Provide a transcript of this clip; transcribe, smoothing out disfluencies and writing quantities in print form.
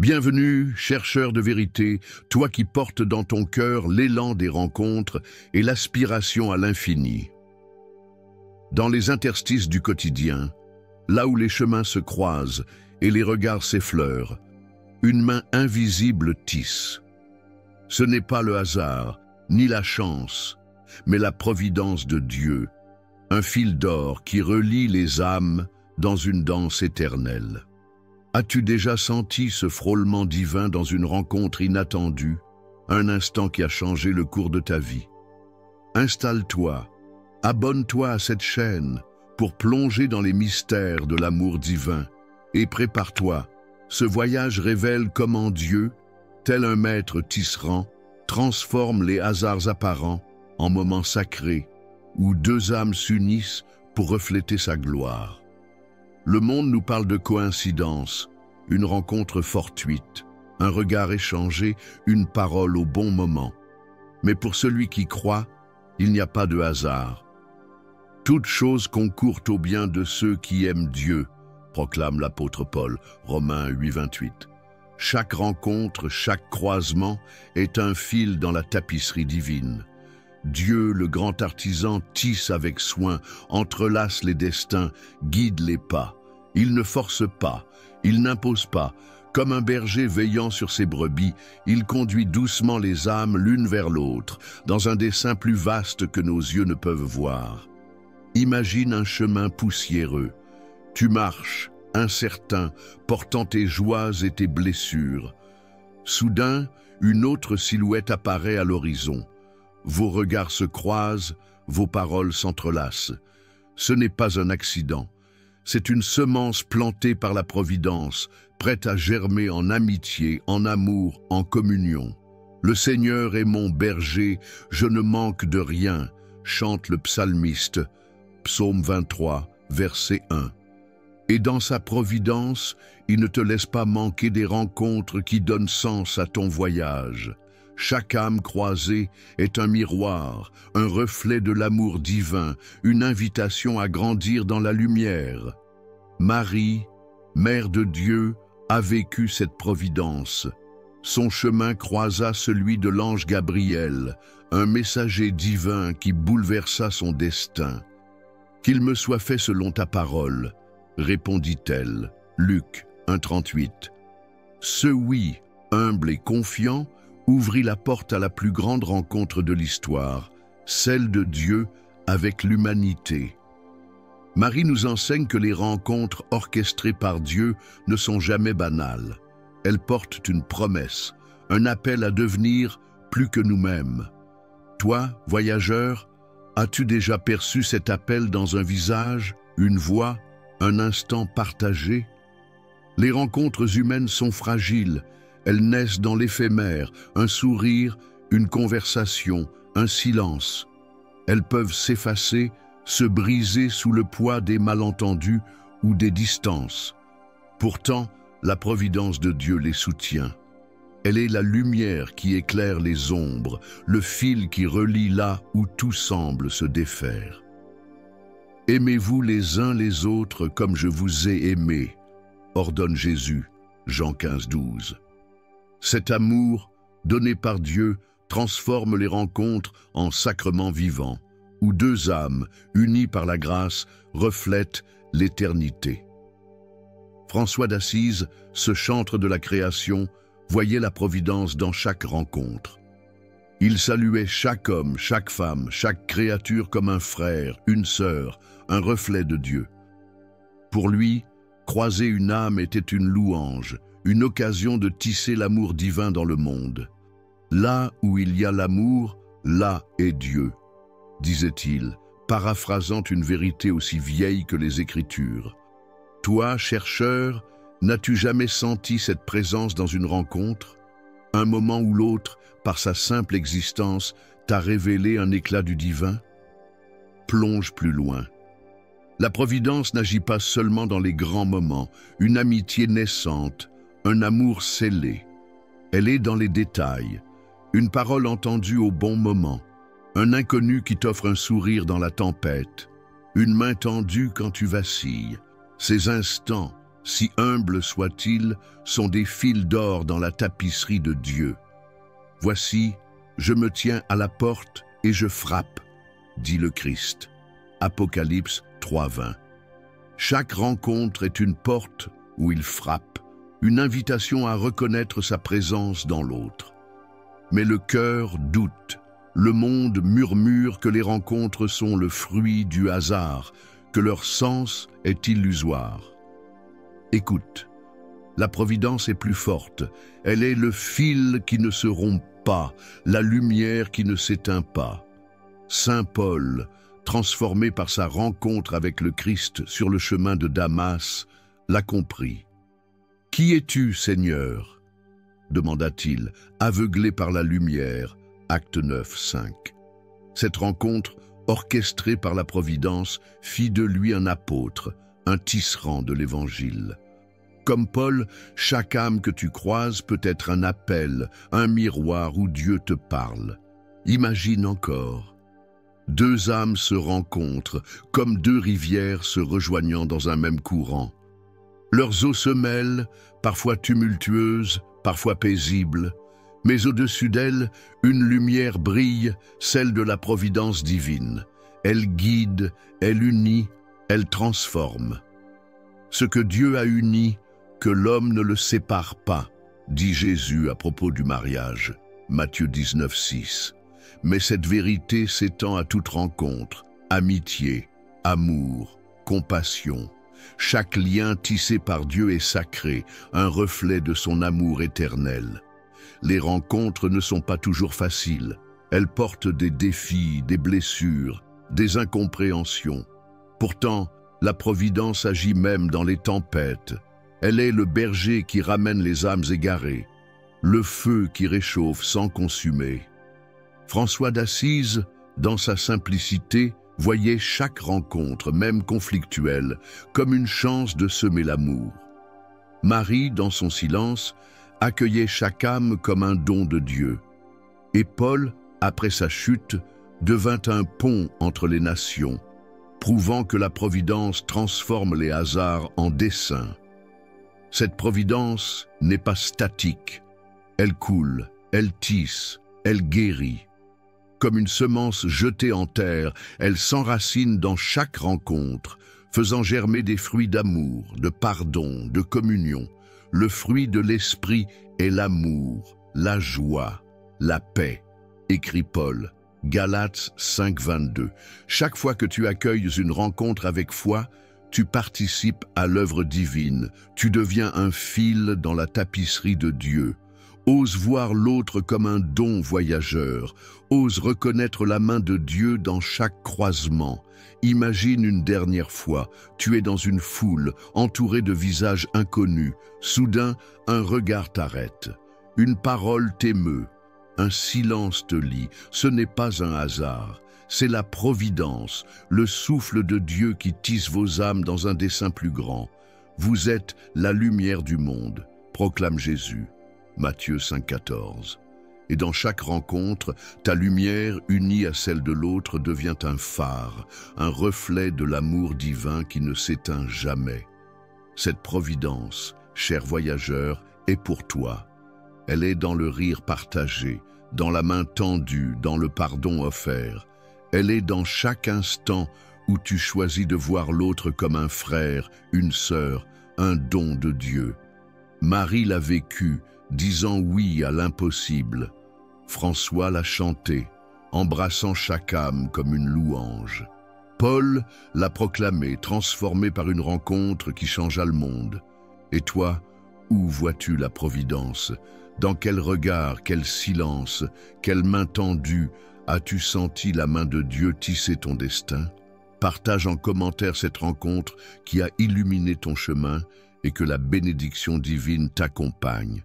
Bienvenue, chercheur de vérité, toi qui portes dans ton cœur l'élan des rencontres et l'aspiration à l'infini. Dans les interstices du quotidien, là où les chemins se croisent et les regards s'effleurent, une main invisible tisse. Ce n'est pas le hasard, ni la chance, mais la providence de Dieu, un fil d'or qui relie les âmes dans une danse éternelle. As-tu déjà senti ce frôlement divin dans une rencontre inattendue, un instant qui a changé le cours de ta vie? Installe-toi, abonne-toi à cette chaîne pour plonger dans les mystères de l'amour divin et prépare-toi. Ce voyage révèle comment Dieu, tel un maître tisserand, transforme les hasards apparents en moments sacrés où deux âmes s'unissent pour refléter sa gloire. Le monde nous parle de coïncidence, une rencontre fortuite, un regard échangé, une parole au bon moment. Mais pour celui qui croit, il n'y a pas de hasard. Toute chose concourt au bien de ceux qui aiment Dieu, proclame l'apôtre Paul, Romains 8, 28. Chaque rencontre, chaque croisement est un fil dans la tapisserie divine. Dieu, le grand artisan, tisse avec soin, entrelace les destins, guide les pas. Il ne force pas, il n'impose pas. Comme un berger veillant sur ses brebis, il conduit doucement les âmes l'une vers l'autre, dans un dessein plus vaste que nos yeux ne peuvent voir. Imagine un chemin poussiéreux. Tu marches, incertain, portant tes joies et tes blessures. Soudain, une autre silhouette apparaît à l'horizon. Vos regards se croisent, vos paroles s'entrelacent. Ce n'est pas un accident. C'est une semence plantée par la Providence, prête à germer en amitié, en amour, en communion. Le Seigneur est mon berger, je ne manque de rien, chante le psalmiste, psaume 23, verset 1. Et dans sa providence, il ne te laisse pas manquer des rencontres qui donnent sens à ton voyage. Chaque âme croisée est un miroir, un reflet de l'amour divin, une invitation à grandir dans la lumière. Marie, Mère de Dieu, a vécu cette providence. Son chemin croisa celui de l'ange Gabriel, un messager divin qui bouleversa son destin. « Qu'il me soit fait selon ta parole », répondit-elle. Luc 1,38. Ce oui, humble et confiant, ouvrit la porte à la plus grande rencontre de l'histoire, celle de Dieu avec l'humanité. Marie nous enseigne que les rencontres orchestrées par Dieu ne sont jamais banales. Elles portent une promesse, un appel à devenir plus que nous-mêmes. Toi, voyageur, as-tu déjà perçu cet appel dans un visage, une voix, un instant partagé? Les rencontres humaines sont fragiles. Elles naissent dans l'éphémère, un sourire, une conversation, un silence. Elles peuvent s'effacer, se briser sous le poids des malentendus ou des distances. Pourtant, la providence de Dieu les soutient. Elle est la lumière qui éclaire les ombres, le fil qui relie là où tout semble se défaire. Aimez-vous les uns les autres comme je vous ai aimé, ordonne Jésus, Jean 15, 12. Cet amour, donné par Dieu, transforme les rencontres en sacrements vivants, où deux âmes, unies par la grâce, reflètent l'éternité. François d'Assise, ce chantre de la création, voyait la providence dans chaque rencontre. Il saluait chaque homme, chaque femme, chaque créature comme un frère, une sœur, un reflet de Dieu. Pour lui, croiser une âme était une louange, une occasion de tisser l'amour divin dans le monde. Là où il y a l'amour, là est Dieu, disait-il, paraphrasant une vérité aussi vieille que les Écritures. Toi, chercheur, n'as-tu jamais senti cette présence dans une rencontre? Un moment où l'autre, par sa simple existence, t'a révélé un éclat du divin? Plonge plus loin. La Providence n'agit pas seulement dans les grands moments, une amitié naissante, un amour scellé. Elle est dans les détails, une parole entendue au bon moment, un inconnu qui t'offre un sourire dans la tempête, une main tendue quand tu vacilles. Ces instants, si humbles soient-ils, sont des fils d'or dans la tapisserie de Dieu. Voici, je me tiens à la porte et je frappe, dit le Christ. Apocalypse 3:20. Chaque rencontre est une porte où il frappe, une invitation à reconnaître sa présence dans l'autre. Mais le cœur doute, le monde murmure que les rencontres sont le fruit du hasard, que leur sens est illusoire. Écoute, la providence est plus forte, elle est le fil qui ne se rompt pas, la lumière qui ne s'éteint pas. Saint Paul, transformé par sa rencontre avec le Christ sur le chemin de Damas, l'a compris. « Qui es-tu, Seigneur ?» demanda-t-il, aveuglé par la lumière. Acte 9, 5. Cette rencontre, orchestrée par la Providence, fit de lui un apôtre, un tisserand de l'Évangile. Comme Paul, chaque âme que tu croises peut être un appel, un miroir où Dieu te parle. Imagine encore. Deux âmes se rencontrent, comme deux rivières se rejoignant dans un même courant. Leurs eaux se mêlent, parfois tumultueuses, parfois paisibles, mais au-dessus d'elles, une lumière brille, celle de la providence divine. Elle guide, elle unit, elle transforme. Ce que Dieu a uni, que l'homme ne le sépare pas, dit Jésus à propos du mariage, Matthieu 19, 6. Mais cette vérité s'étend à toute rencontre, amitié, amour, compassion. Chaque lien tissé par Dieu est sacré, un reflet de son amour éternel. Les rencontres ne sont pas toujours faciles. Elles portent des défis, des blessures, des incompréhensions. Pourtant, la Providence agit même dans les tempêtes. Elle est le berger qui ramène les âmes égarées, le feu qui réchauffe sans consumer. François d'Assise, dans sa simplicité, voyait chaque rencontre, même conflictuelle, comme une chance de semer l'amour. Marie, dans son silence, accueillait chaque âme comme un don de Dieu. Et Paul, après sa chute, devint un pont entre les nations, prouvant que la Providence transforme les hasards en desseins. Cette Providence n'est pas statique. Elle coule, elle tisse, elle guérit. Comme une semence jetée en terre, elle s'enracine dans chaque rencontre, faisant germer des fruits d'amour, de pardon, de communion. Le fruit de l'esprit est l'amour, la joie, la paix, écrit Paul, Galates 5, 22. Chaque fois que tu accueilles une rencontre avec foi, tu participes à l'œuvre divine, tu deviens un fil dans la tapisserie de Dieu. Ose voir l'autre comme un don voyageur, ose reconnaître la main de Dieu dans chaque croisement. Imagine une dernière fois, tu es dans une foule, entouré de visages inconnus. Soudain, un regard t'arrête, une parole t'émeut, un silence te lie. Ce n'est pas un hasard, c'est la providence, le souffle de Dieu qui tisse vos âmes dans un dessein plus grand. Vous êtes la lumière du monde, proclame Jésus. Matthieu 5, 14. Et dans chaque rencontre, ta lumière, unie à celle de l'autre, devient un phare, un reflet de l'amour divin qui ne s'éteint jamais. Cette providence, cher voyageur, est pour toi. Elle est dans le rire partagé, dans la main tendue, dans le pardon offert. Elle est dans chaque instant où tu choisis de voir l'autre comme un frère, une sœur, un don de Dieu. Marie l'a vécu, disant oui à l'impossible. François l'a chanté, embrassant chaque âme comme une louange. Paul l'a proclamé, transformé par une rencontre qui changea le monde. Et toi, où vois-tu la providence? Dans quel regard, quel silence, quelle main tendue as-tu senti la main de Dieu tisser ton destin? Partage en commentaire cette rencontre qui a illuminé ton chemin et que la bénédiction divine t'accompagne.